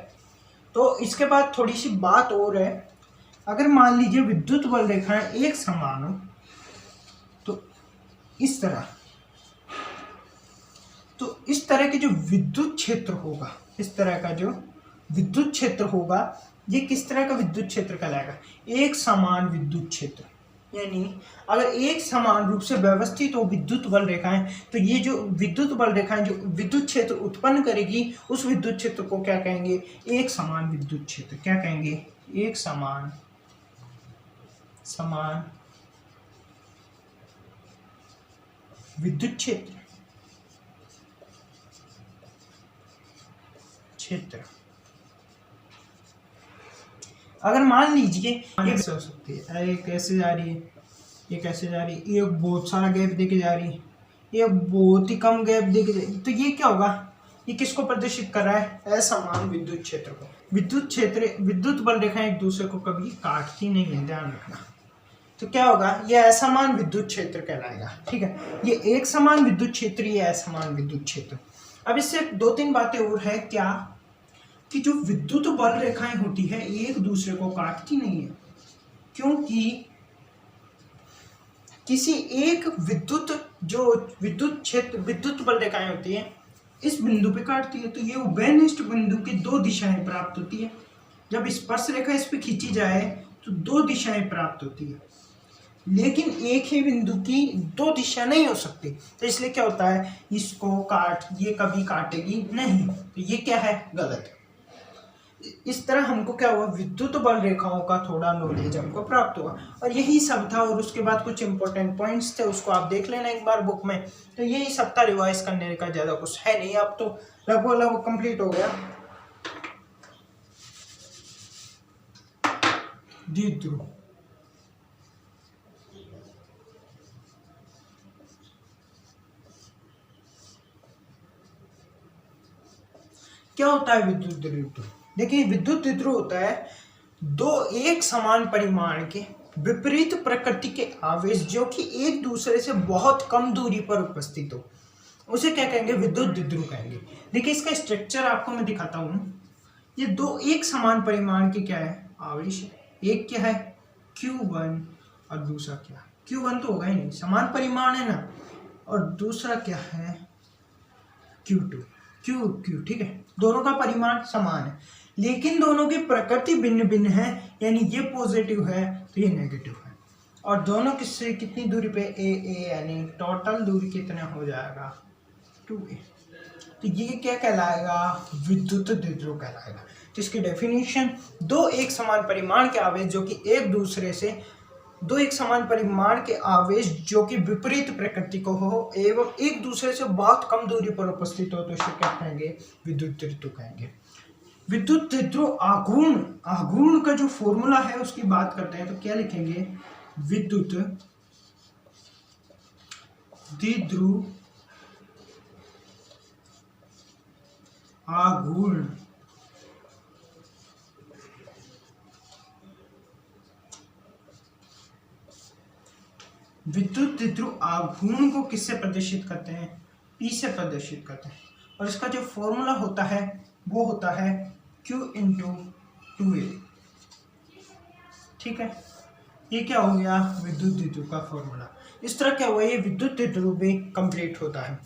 तो इसके बाद थोड़ी सी बात और है, अगर मान लीजिए विद्युत बल रेखाएं एक समान हो तो इस तरह के जो विद्युत क्षेत्र होगा, इस तरह का जो विद्युत क्षेत्र होगा, ये किस तरह का विद्युत क्षेत्र कहलाएगा, एक समान विद्युत क्षेत्र। यानी अगर एक समान रूप से व्यवस्थित हो विद्युत बल रेखाएं, तो ये जो विद्युत बल रेखाएं जो विद्युत क्षेत्र उत्पन्न करेगी, उस विद्युत क्षेत्र को क्या कहेंगे, एक समान विद्युत क्षेत्र। क्या कहेंगे, एक समान विद्युत क्षेत्र। अगर मान लीजिए ये हो सकती है, ये कैसे जा रही है, ये कैसे जा रही है, ये बहुत सारा गैप देके जा रही है, ये बहुत ही कम गैप देके जा रही है, तो ये क्या होगा, ये किसको प्रदर्शित कर रहा है, असमान विद्युत क्षेत्र को। विद्युत बल रेखाएं एक दूसरे को कभी काटती नहीं है, ध्यान रखना। तो क्या होगा, ये असमान विद्युत क्षेत्र कहलाएगा, ठीक है। ये एक समान विद्युत क्षेत्र, ये असमान विद्युत क्षेत्र। अब इससे दो तीन बातें और है, क्या कि जो विद्युत बल रेखाएं होती है एक दूसरे को काटती नहीं है, क्योंकि किसी एक विद्युत बल रेखाएं होती है इस बिंदु पे काटती है, तो ये उभयनिष्ठ बिंदु की दो दिशाएं प्राप्त होती है। जब स्पर्श रेखा इस पे खींची जाए तो दो दिशाएं प्राप्त होती है, लेकिन एक ही बिंदु की दो दिशा नहीं हो सकती। तो इसलिए क्या होता है, इसको ये कभी काटेगी नहीं, तो ये क्या है, गलत। इस तरह हमको क्या हुआ, विद्युत बल रेखाओं का थोड़ा नॉलेज हमको प्राप्त हुआ, और यही सब था। और उसके बाद कुछ इंपॉर्टेंट पॉइंट्स थे, उसको आप देख लेना एक बार बुक में। तो यही सब था, रिवाइज करने का ज्यादा कुछ है नहीं। अब तो लगभग कंप्लीट हो गया। द्विध्रुव क्या होता है, विद्युत द्विध्रुव। देखिए, विद्युत द्विध्रुव होता है दो एक समान परिमाण के विपरीत प्रकृति के आवेश जो कि एक दूसरे से बहुत कम दूरी पर उपस्थित हो, उसे क्या कहेंगे, विद्युत द्विध्रुव कहेंगे। देखिए, इसका स्ट्रक्चर आपको मैं दिखाता हूं। ये दो एक समान परिमाण के क्या है, आवेश है। एक क्या है, Q1, और दूसरा क्या, Q1 तो होगा ही नहीं, समान परिमाण है ना। और दूसरा क्या है, Q2, Q, ठीक है, दोनों का परिमाण समान है, लेकिन दोनों की प्रकृति भिन्न भिन्न है। यानी ये पॉजिटिव है तो ये नेगेटिव है, और दोनों किससे कितनी दूरी पे, a, यानी टोटल दूरी कितना हो जाएगा, 2a। तो ये क्या कहलाएगा, विद्युत द्विध्रुव कहलाएगा। तो इसकी डेफिनेशन, दो एक समान परिमाण के आवेश जो कि एक दूसरे से, दो एक समान परिमाण के आवेश जो कि विपरीत प्रकृति को हो एवं एक दूसरे से बहुत कम दूरी पर उपस्थित हो, तो इसे क्या कहेंगे, विद्युत द्विध्रुव कहेंगे। विद्युत द्विध्रुव आघूर्ण का जो फॉर्मूला है उसकी बात करते हैं, तो क्या लिखेंगे, विद्युत द्विध्रुव आघूर्ण विद्युत द्विध्रुव आघूर्ण को किससे प्रदर्शित करते हैं, P से प्रदर्शित करते हैं। और इसका जो फॉर्मूला होता है वो होता है Q × 2a। ठीक है, ये क्या हो गया, विद्युत द्विध्रुव का फॉर्मूला। इस तरह क्या हुआ, ये विद्युत द्विध्रुव भी कंप्लीट होता है।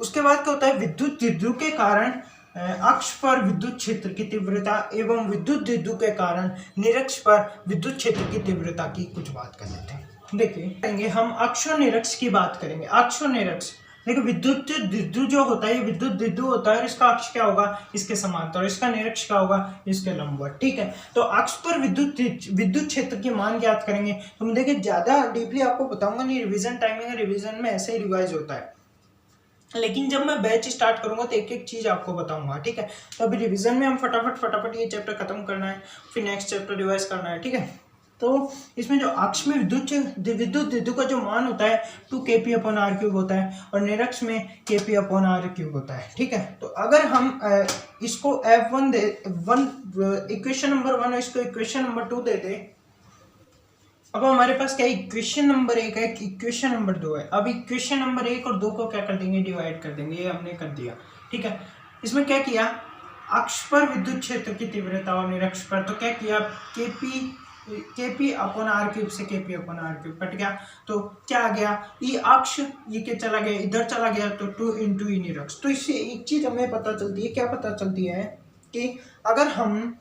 उसके बाद क्या होता है, विद्युत द्विध्रुव के कारण अक्ष पर विद्युत क्षेत्र की तीव्रता एवं विद्युत द्विध्रुव के कारण निरक्ष पर विद्युत क्षेत्र की तीव्रता की कुछ बात कर लेते हैं। देखिए, हम अक्ष और निरक्ष की बात करेंगे। अक्ष और निरक्ष, देखो, विद्युत द्विध्रुव जो होता है, विद्युत द्विध्रुव होता है, इसका अक्ष क्या होगा, इसके समांतर, इसका निरक्ष क्या होगा, इसके लंबवत। ठीक है, तो अक्ष पर विद्युत क्षेत्र के मान ज्ञात करेंगे। तो मैं देखिए, ज्यादा डीपली आपको बताऊंगा नहीं, रिवीजन टाइमिंग है, रिवीजन में ऐसे ही रिवाइज होता है, लेकिन जब मैं बैच स्टार्ट करूंगा तो एक एक चीज आपको बताऊंगा। ठीक है, तो अभी रिवीजन में हम फटाफट ये चैप्टर खत्म करना है, फिर नेक्स्ट चैप्टर रिवाइज करना है। ठीक है, तो इसमें जो अक्ष में विद्युत द्विध्रुव का जो मान होता है 2kp/r³ होता है, और निरक्ष में kp/r³ होता है। ठीक है, तो अगर हम इसको F1 इक्वेशन नंबर 1 और इसको इक्वेशन नंबर 2 दे दे। अब हमारे पास क्या, इक्वेशन नंबर 1 है, इक्वेशन नंबर 2 है। अब इक्वेशन नंबर 1 और 2 को क्या कर देंगे, डिवाइड कर देंगे, ये हमने कर दिया। ठीक है, इसमें क्या किया, अक्ष पर विद्युत क्षेत्र की तीव्रता और निरक्ष पर, तो क्या किया, kp/r³ से kp/r³ कट गया, तो क्या आ गया, ये अक्ष ये क्या चला गया, इधर चला गया, तो 2 × e निरक्ष। तो इससे एक चीज हमें पता चलती है, क्या पता चलती है, कि अगर हम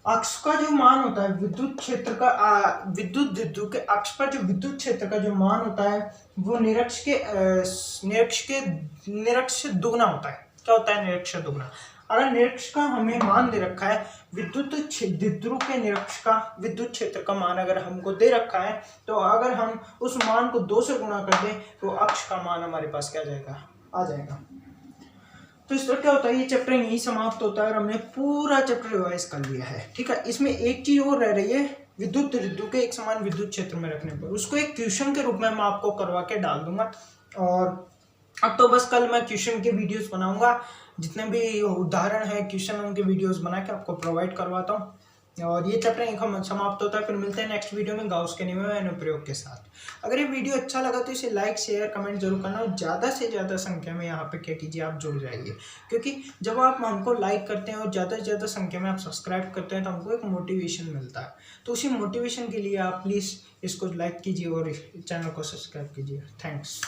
अक्ष का जो मान होता है विद्युत क्षेत्र का, विद्युत द्विध्रुव के अक्ष पर जो विद्युत क्षेत्र का जो मान होता है वो निरक्ष से दुगना होता है। क्या होता है, निरक्ष से दुगना। अगर निरक्ष का हमें मान दे रखा है, विद्युत द्विध्रुव के निरक्ष का विद्युत क्षेत्र का मान अगर हमको दे रखा है, तो अगर हम उस मान को 2 से गुणा कर दें तो अक्ष का मान हमारे पास क्या जाएगा, आ जाएगा। तो इस तरह क्या होता है, ये चैप्टर यही समाप्त होता है और हमने पूरा चैप्टर रिवाइज कर लिया है। ठीक है, इसमें एक चीज और रह रही है, विद्युत द्विध्रुव के एक समान विद्युत क्षेत्र में रखने पर, उसको एक क्वेश्चन के रूप में मैं आपको करवा के डाल दूंगा। और अब तो बस कल मैं क्वेश्चन के वीडियोस बनाऊंगा, जितने भी उदाहरण है क्वेश्चन उनके वीडियोस बना के आपको प्रोवाइड करवाता हूँ। और ये चैप्टर यहीं समाप्त होता है। फिर मिलते हैं नेक्स्ट वीडियो में गाउस के नियम व अनुप्रयोग के साथ। अगर ये वीडियो अच्छा लगा तो इसे लाइक शेयर कमेंट जरूर करना, और ज़्यादा से ज़्यादा संख्या में यहाँ पे क्या कीजिए, आप जुड़ जाइए, क्योंकि जब आप हमको लाइक करते हैं और ज़्यादा से ज़्यादा संख्या में आप सब्सक्राइब करते हैं तो हमको एक मोटिवेशन मिलता है। तो उसी मोटिवेशन के लिए आप प्लीज़ इसको लाइक कीजिए और चैनल को सब्सक्राइब कीजिए। थैंक्स।